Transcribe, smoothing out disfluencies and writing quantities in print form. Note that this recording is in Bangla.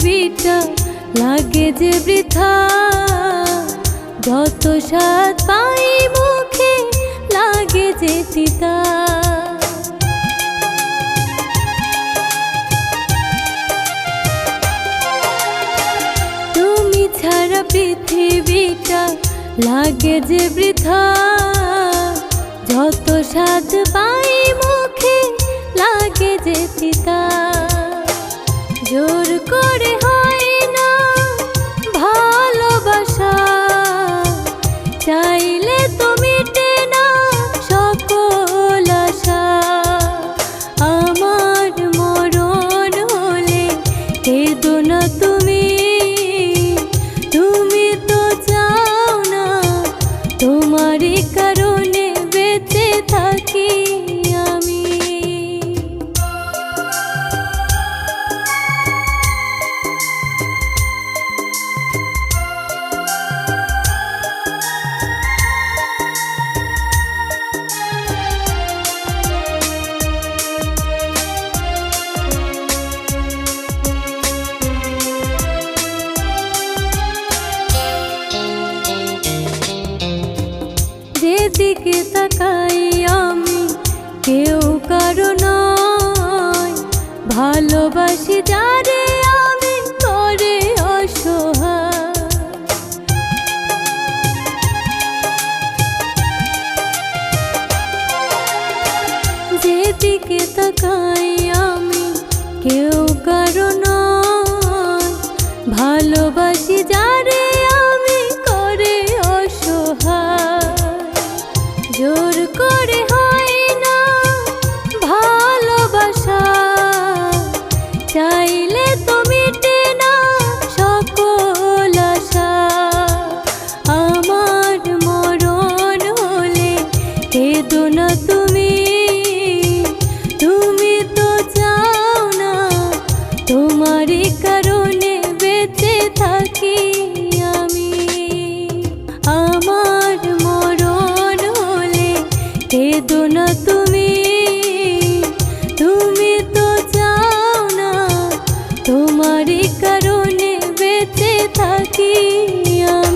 পৃথিবীটা লাগে যে বৃথা, যত স্বাদ পাই মুখে লাগে যে তিতা। তুমি ছাড়া পৃথিবীটা লাগে যে বৃথা, যত স্বাদ পাই মুখে লাগে যে তিতা। জোর করে হয় না ভালোবাসা, চাইলে তো মিটে না সকল আশা। আমার মরণ হলে কেঁদো না তুমি, তুমি তো চাও না তোমারই কারণে বেঁচে থাকি আমি। যেদিকে তাকাই আমি কেউ কারো নয়, ভালোবাসি যারে আমি করে অসহায়। যেদিকে তাকাই আমি কেউ কারো নয়, ভালোবাসি যারে আমি করে অসহায়। জোর করে হয় না ভালোবাসা, চাইলে তো মিটে না সকল আশা। আমার মরণ হলে কেঁদো না তুমি, তুমি তো চাও না তোমারই কারণে বেঁচে থাকি আমি। আমার মরণ হলে কেঁদো না তুমি, তুমি তো চাও না তোমারই কারণে বেঁচে থাকি আমি।